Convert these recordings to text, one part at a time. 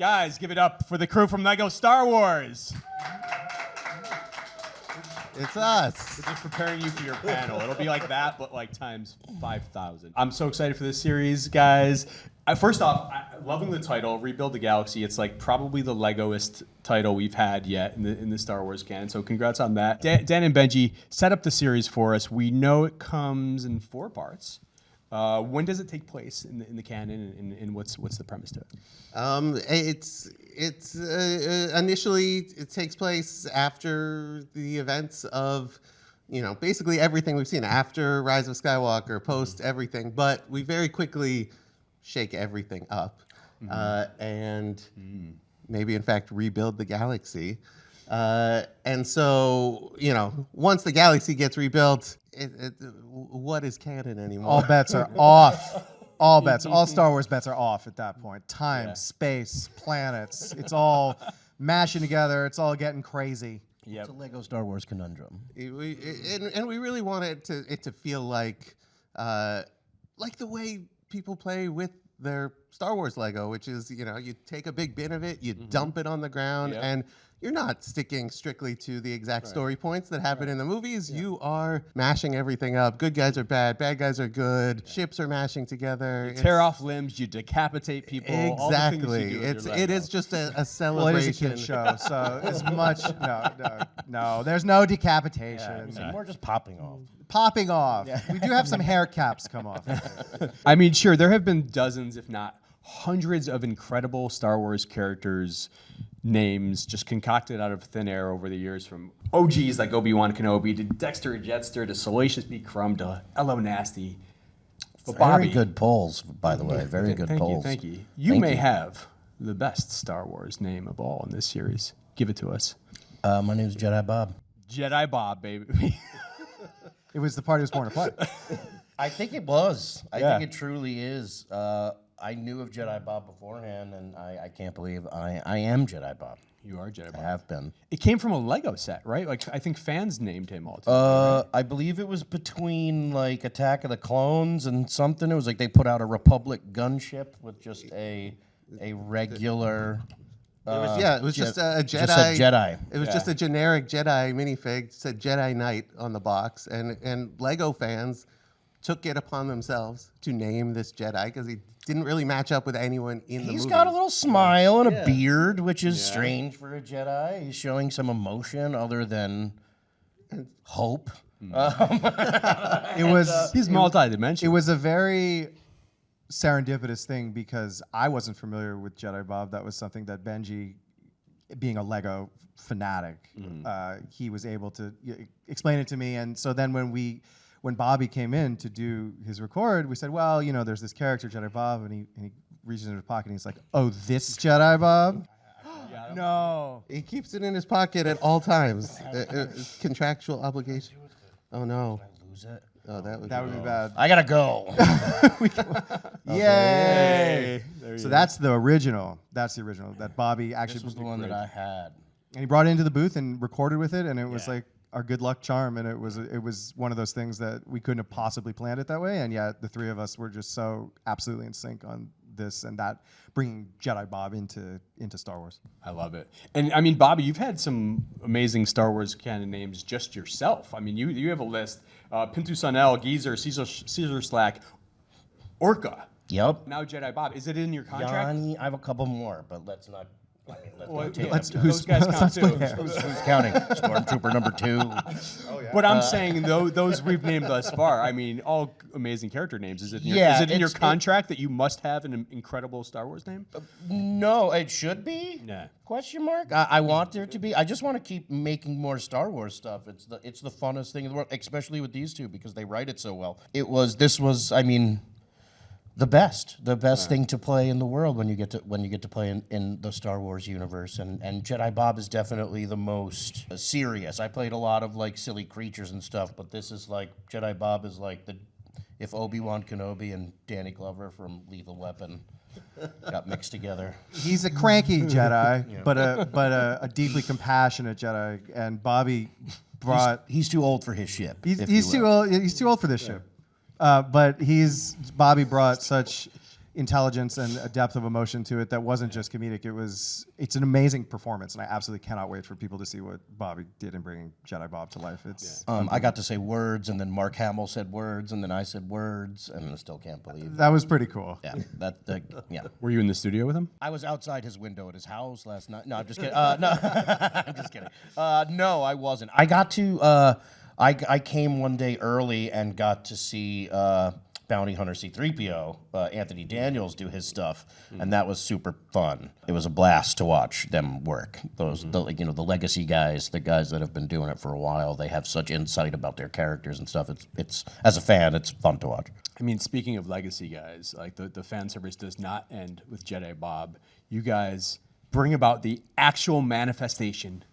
Guys, give it up for the crew from Lego Star Wars. It's us. We're just preparing you for your panel. It'll be like that, but like times 5,000. I'm so excited for this series, guys. First off, loving the title, Rebuild the Galaxy. It's like probably the Legoist title we've had yet in the Star Wars canon. So congrats on that. Dan and Benji, set up the series for us. We know it comes in 4 parts. When does it take place in the canon, and what's the premise to it? It's initially it takes place after the events of, basically everything we've seen after Rise of Skywalker, post everything, but we very quickly shake everything up and maybe in fact rebuild the galaxy. And so, once the galaxy gets rebuilt, what is canon anymore? All bets are off. All bets, all Star Wars bets are off at that point. Time, space, planets, it's all mashing together. It's all getting crazy. It's a Lego Star Wars conundrum. And we really want it to feel like the way people play with their Star Wars Lego, which is, you take a big bin of it, you dump it on the ground, and you're not sticking strictly to the exact story points that happen in the movies. Yeah. You are mashing everything up. Good guys are bad guys are good. Ships are mashing together. You tear off limbs, you decapitate people. Exactly. It is just a celebration. Well, it is a kid show, so as much no. There's no decapitation. Yeah, we're just popping off. Popping off. Yeah. We do have some hair caps come off. I mean, sure, there have been dozens, if not hundreds, of incredible Star Wars characters' names just concocted out of thin air over the years, from OGs like Obi-Wan Kenobi to Dexter Jetster to Salacious B. Crumb to Ello Nasty. But Very good polls, by the way. Very good polls. Thank you. You may have the best Star Wars name of all in this series. Give it to us. My name's Jedi Bob. Jedi Bob, baby. It was the part he was born to play. I think it was. I think it truly is. I knew of Jedi Bob beforehand, and I can't believe I am Jedi Bob. You are Jedi Bob. I have been. It came from a Lego set, right? Like, I think fans named him all the time. Right? I believe it was between like Attack of the Clones and something. It was like they put out a Republic gunship with just a regular. It was just a Jedi. Just a Jedi. It was just a generic Jedi minifig. It said Jedi Knight on the box, and Lego fans took it upon themselves to name this Jedi because he didn't really match up with anyone in the movie. He's got a little smile and a beard, which is strange for a Jedi. He's showing some emotion other than hope. He's multi-dimensional. It was a very serendipitous thing because I wasn't familiar with Jedi Bob. That was something that Benji, being a Lego fanatic, he was able to explain it to me. And so then when Bobby came in to do his record, we said, well, there's this character, Jedi Bob, and he reaches into his pocket and he's like, oh, this Jedi Bob? No. He keeps it in his pocket at all times. Contractual obligation. Oh, no. Did I lose it? Oh, that would be bad. I gotta go. Yay! So that's the original. That's the original. That Bobby actually This was the one that I had. And he brought it into the booth and recorded with it, and it was like our good luck charm, and it was one of those things that we couldn't have possibly planned it that way, and yet the three of us were just so absolutely in sync on this and that, bringing Jedi Bob into Star Wars. I love it. And I mean, Bobby, you've had some amazing Star Wars canon names just yourself. I mean, you have a list. Pintu Sunel, Geezer, Caesar Slack, Orca. Yep. Now Jedi Bob. Is it in your contract? Yanni, I have a couple more, but let's not. Those guys count too. Who's counting? Stormtrooper number 2. Oh, yeah. But I'm saying those we've named thus far. I mean, all amazing character names. Is it in your contract that you must have an incredible Star Wars name? No, it should be. Yeah. Question mark. I want there to be. I just want to keep making more Star Wars stuff. It's the funnest thing in the world, especially with these two because they write it so well. This was. I mean. The best thing to play in the world when you get to play in the Star Wars universe, and Jedi Bob is definitely the most serious. I played a lot of like silly creatures and stuff, but this is like Jedi Bob is like if Obi-Wan Kenobi and Danny Glover from Lethal Weapon got mixed together. He's a cranky Jedi, but a deeply compassionate Jedi, and Bobby brought. He's too old for his ship. He's too old. He's too old for this ship. But Bobby brought such intelligence and a depth of emotion to it that wasn't just comedic. It's an amazing performance, and I absolutely cannot wait for people to see what Bobby did in bringing Jedi Bob to life. It's I got to say words, and then Mark Hamill said words, and then I said words, and I still can't believe. that was pretty cool. Yeah, yeah. Were you in the studio with him? I was outside his window at his house last night. No, I'm just kidding. No, I'm just kidding. No, I wasn't. I got to. I came one day early and got to see Bounty Hunter C-3PO, Anthony Daniels, do his stuff, and that was super fun. It was a blast to watch them work. Those, the legacy guys, the guys that have been doing it for a while, they have such insight about their characters and stuff. It's as a fan, it's fun to watch. I mean, speaking of legacy guys, like the fan service does not end with Jedi Bob. You guys bring about the actual manifestation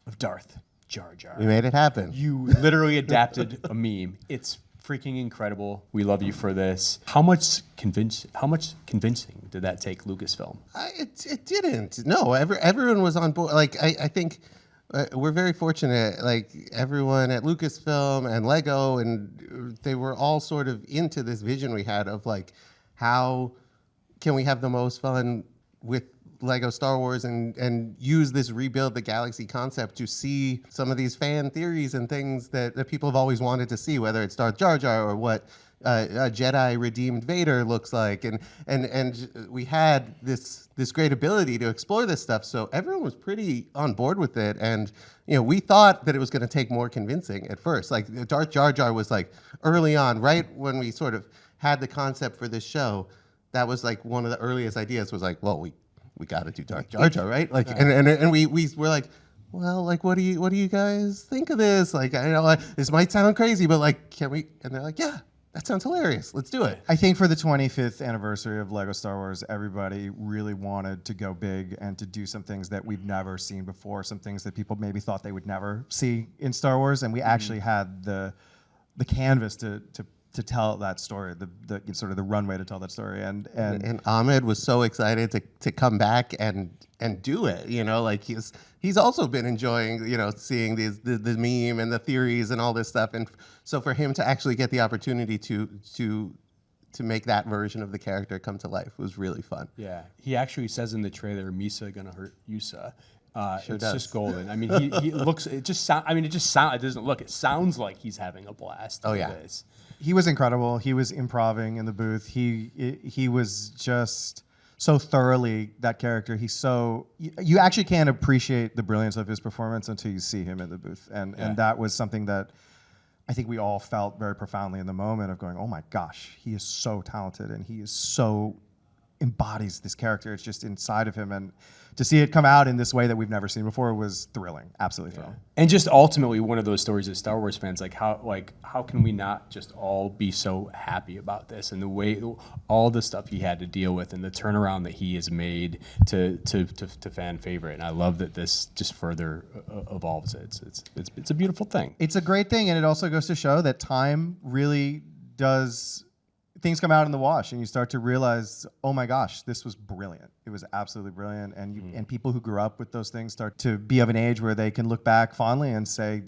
of Darth Jar Jar. We made it happen. You literally adapted a meme. It's freaking incredible. We love you for this. How much convincing did that take Lucasfilm? It didn't. No, everyone was on board. Like I think we're very fortunate. Like everyone at Lucasfilm and Lego, and they were all sort of into this vision we had of like, how can we have the most fun with Lego Star Wars and use this rebuild the galaxy concept to see some of these fan theories and things that people have always wanted to see, whether it's Darth Jar Jar or what a Jedi redeemed Vader looks like, and we had this great ability to explore this stuff, so everyone was pretty on board with it. And we thought that it was going to take more convincing at first. Like Darth Jar Jar was like early on, right when we sort of had the concept for this show. That was like one of the earliest ideas. Was like, well, we got to do Darth Jar Jar, right? Like, and we were like, well, like, what do you guys think of this? Like, I know this might sound crazy, but like, can we? And they're like, yeah, that sounds hilarious. Let's do it. I think for the 25th anniversary of Lego Star Wars, everybody really wanted to go big and to do some things that we've never seen before, some things that people maybe thought they would never see in Star Wars, and we actually had the canvas to tell that story, the sort of the runway to tell that story, and Ahmed was so excited to come back and do it. Like he's also been enjoying seeing the meme and the theories and all this stuff, and so for him to actually get the opportunity to make that version of the character come to life was really fun. Yeah, he actually says in the trailer, "Misa gonna hurt Yusa." Sure it's does. just golden. I mean, he looks. It just sound. I mean, it doesn't look. It sounds like he's having a blast. Oh, with yeah. this. he was incredible. He was improving in the booth. He was just so thoroughly that character. You actually can't appreciate the brilliance of his performance until you see him in the booth, and that was something that I think we all felt very profoundly in the moment of going, oh my gosh, he is so talented and he is so embodies this character. It's just inside of him, and to see it come out in this way that we've never seen before was thrilling, absolutely thrilling. And just ultimately one of those stories as Star Wars fans, how can we not just all be so happy about this, and the way all the stuff he had to deal with and the turnaround that he has made to fan favorite. And I love that this just further evolves it. It's a beautiful thing. It's a great thing, and it also goes to show that time really does. Things come out in the wash, and you start to realize, oh my gosh, this was brilliant. It was absolutely brilliant, and people who grew up with those things start to be of an age where they can look back fondly and say,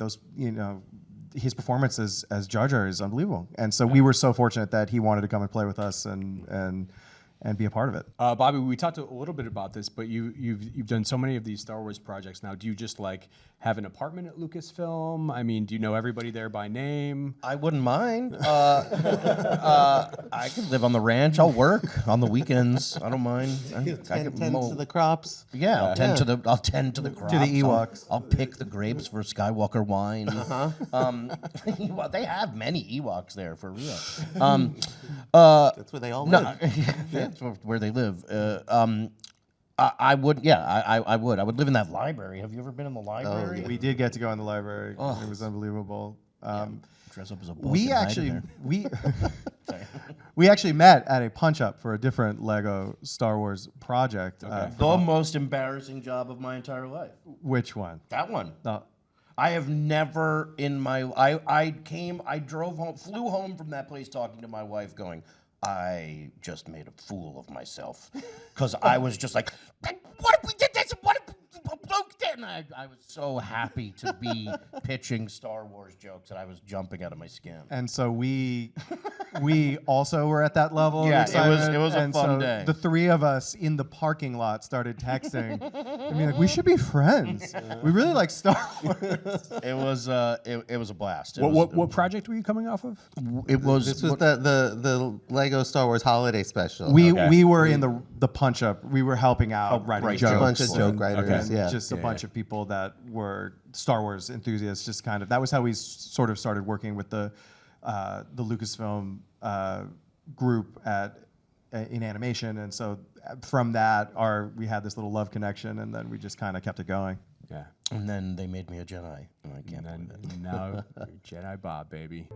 his performance as Jar Jar is unbelievable. And so we were so fortunate that he wanted to come and play with us and be a part of it. Bobby, we talked a little bit about this, but you've done so many of these Star Wars projects now. Do you just have an apartment at Lucasfilm? I mean, do you know everybody there by name? I wouldn't mind. I could live on the ranch. I'll work on the weekends. I don't mind. I Tend could mow. to the crops. Yeah, I'll tend to the crops. To the Ewoks. I'll pick the grapes for Skywalker wine. Well, they have many Ewoks there for real. That's where they all live. That's where they live. I would. Yeah, I would. I would live in that library. Have you ever been in the library? We did get to go in the library. Oh. It was unbelievable. Dress up as a book. We and hide in actually there. we actually met at a punch up for a different Lego Star Wars project. The most embarrassing job of my entire life. Which one? That one. No. I have never in my I drove home, flew home from that place talking to my wife, going, I just made a fool of myself, because I was just like, what if we did this? What if And I was so happy to be pitching Star Wars jokes that I was jumping out of my skin. And so we also were at that level. of Yeah, excitement. it was a And fun so day. The three of us in the parking lot started texting and being like, "We should be friends. We really like Star Wars." It was a blast. What project were you coming off of? It was. This was the Lego Star Wars holiday special. We were in the punch up. We were helping out writing right, jokes. a bunch of joke and- writers. and Yeah, just a bunch of people that were Star Wars enthusiasts. Just kind of that was how we sort of started working with the Lucasfilm group in animation, and so from that, we had this little love connection, and then we just kind of kept it going. Yeah. And then they made me a Jedi, and I can't And believe it. then now you're Jedi Bob, baby.